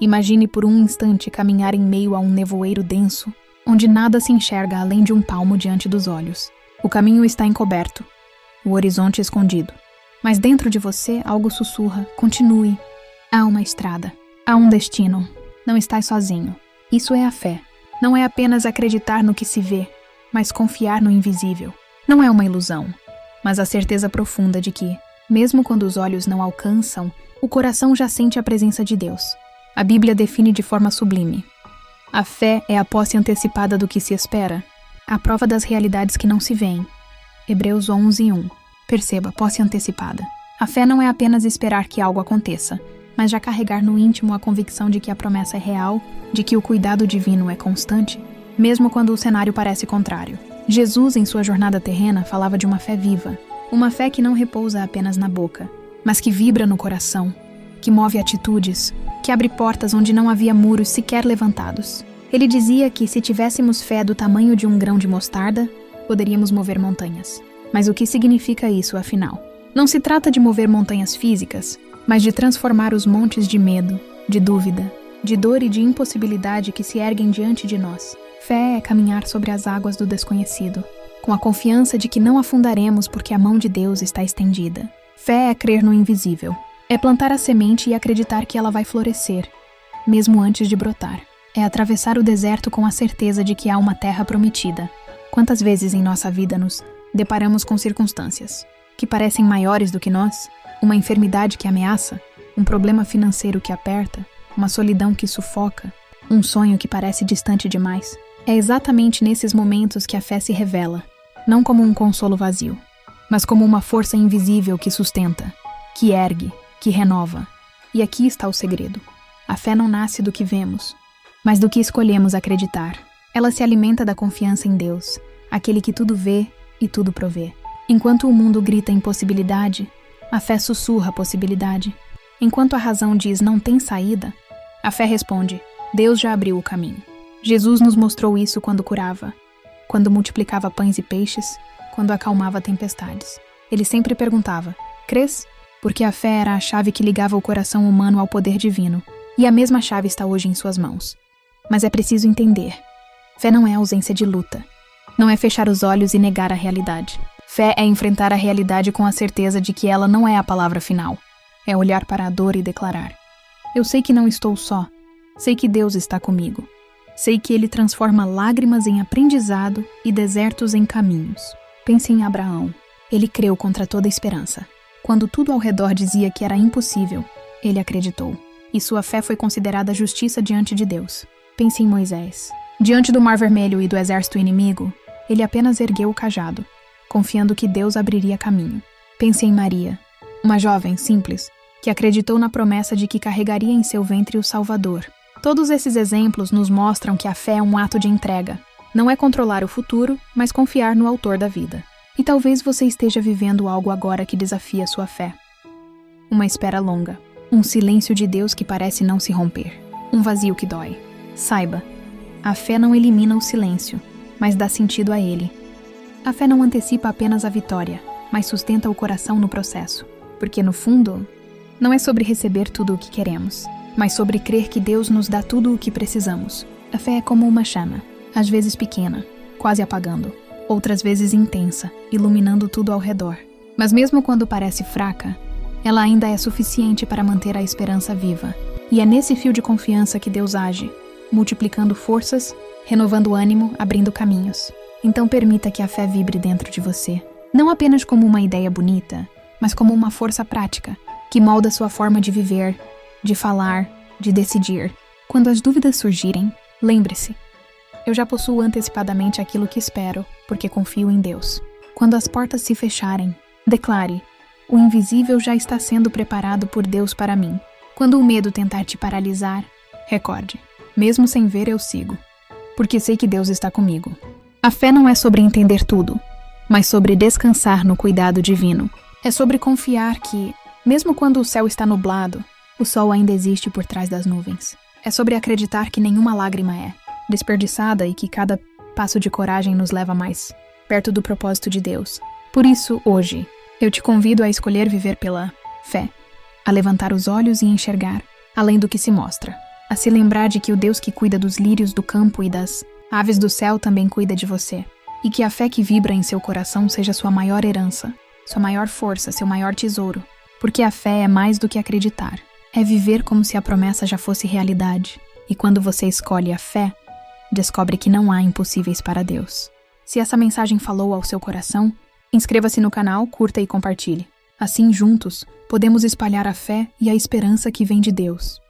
Imagine por um instante caminhar em meio a um nevoeiro denso, onde nada se enxerga além de um palmo diante dos olhos. O caminho está encoberto, o horizonte escondido. Mas dentro de você algo sussurra: continue. Há uma estrada, há um destino. Não estás sozinho. Isso é a fé. Não é apenas acreditar no que se vê, mas confiar no invisível. Não é uma ilusão, mas a certeza profunda de que, mesmo quando os olhos não alcançam, o coração já sente a presença de Deus. A Bíblia define de forma sublime: a fé é a posse antecipada do que se espera, a prova das realidades que não se veem. Hebreus 11:1. Perceba, posse antecipada. A fé não é apenas esperar que algo aconteça, mas já carregar no íntimo a convicção de que a promessa é real, de que o cuidado divino é constante, mesmo quando o cenário parece contrário. Jesus, em sua jornada terrena, falava de uma fé viva, uma fé que não repousa apenas na boca, mas que vibra no coração, que move atitudes, que abre portas onde não havia muros sequer levantados. Ele dizia que, se tivéssemos fé do tamanho de um grão de mostarda, poderíamos mover montanhas. Mas o que significa isso, afinal? Não se trata de mover montanhas físicas, mas de transformar os montes de medo, de dúvida, de dor e de impossibilidade que se erguem diante de nós. Fé é caminhar sobre as águas do desconhecido, com a confiança de que não afundaremos porque a mão de Deus está estendida. Fé é crer no invisível. É plantar a semente e acreditar que ela vai florescer, mesmo antes de brotar. É atravessar o deserto com a certeza de que há uma terra prometida. Quantas vezes em nossa vida nos deparamos com circunstâncias que parecem maiores do que nós? Uma enfermidade que ameaça, um problema financeiro que aperta, uma solidão que sufoca, um sonho que parece distante demais. É exatamente nesses momentos que a fé se revela, não como um consolo vazio, mas como uma força invisível que sustenta, que ergue, que renova. E aqui está o segredo. A fé não nasce do que vemos, mas do que escolhemos acreditar. Ela se alimenta da confiança em Deus, aquele que tudo vê e tudo provê. Enquanto o mundo grita impossibilidade, a fé sussurra possibilidade. Enquanto a razão diz não tem saída, a fé responde: Deus já abriu o caminho. Jesus nos mostrou isso quando curava, quando multiplicava pães e peixes, quando acalmava tempestades. Ele sempre perguntava: crês? Porque a fé era a chave que ligava o coração humano ao poder divino, e a mesma chave está hoje em suas mãos. Mas é preciso entender: fé não é ausência de luta. Não é fechar os olhos e negar a realidade. Fé é enfrentar a realidade com a certeza de que ela não é a palavra final. É olhar para a dor e declarar: eu sei que não estou só. Sei que Deus está comigo. Sei que Ele transforma lágrimas em aprendizado e desertos em caminhos. Pense em Abraão. Ele creu contra toda esperança. Quando tudo ao redor dizia que era impossível, ele acreditou. E sua fé foi considerada justiça diante de Deus. Pense em Moisés. Diante do Mar Vermelho e do exército inimigo, ele apenas ergueu o cajado, confiando que Deus abriria caminho. Pense em Maria, uma jovem simples, que acreditou na promessa de que carregaria em seu ventre o Salvador. Todos esses exemplos nos mostram que a fé é um ato de entrega. Não é controlar o futuro, mas confiar no autor da vida. E talvez você esteja vivendo algo agora que desafia sua fé. Uma espera longa, um silêncio de Deus que parece não se romper, um vazio que dói. Saiba, a fé não elimina o silêncio, mas dá sentido a ele. A fé não antecipa apenas a vitória, mas sustenta o coração no processo. Porque no fundo, não é sobre receber tudo o que queremos, mas sobre crer que Deus nos dá tudo o que precisamos. A fé é como uma chama, às vezes pequena, quase apagando, outras vezes intensa, iluminando tudo ao redor. Mas mesmo quando parece fraca, ela ainda é suficiente para manter a esperança viva. E é nesse fio de confiança que Deus age, multiplicando forças, renovando o ânimo, abrindo caminhos. Então permita que a fé vibre dentro de você, não apenas como uma ideia bonita, mas como uma força prática, que molda sua forma de viver, de falar, de decidir. Quando as dúvidas surgirem, lembre-se: eu já possuo antecipadamente aquilo que espero, porque confio em Deus. Quando as portas se fecharem, declare: o invisível já está sendo preparado por Deus para mim. Quando o medo tentar te paralisar, recorde: mesmo sem ver eu sigo, porque sei que Deus está comigo. A fé não é sobre entender tudo, mas sobre descansar no cuidado divino. É sobre confiar que, mesmo quando o céu está nublado, o sol ainda existe por trás das nuvens. É sobre acreditar que nenhuma lágrima é desperdiçada e que cada passo de coragem nos leva mais perto do propósito de Deus. Por isso, hoje, eu te convido a escolher viver pela fé, a levantar os olhos e enxergar além do que se mostra. a se lembrar de que o Deus que cuida dos lírios do campo e das aves do céu também cuida de você, e que a fé que vibra em seu coração seja sua maior herança, sua maior força, seu maior tesouro, porque a fé é mais do que acreditar, é viver como se a promessa já fosse realidade, e quando você escolhe a fé, descobre que não há impossíveis para Deus. Se essa mensagem falou ao seu coração, inscreva-se no canal, curta e compartilhe. Assim, juntos, podemos espalhar a fé e a esperança que vem de Deus.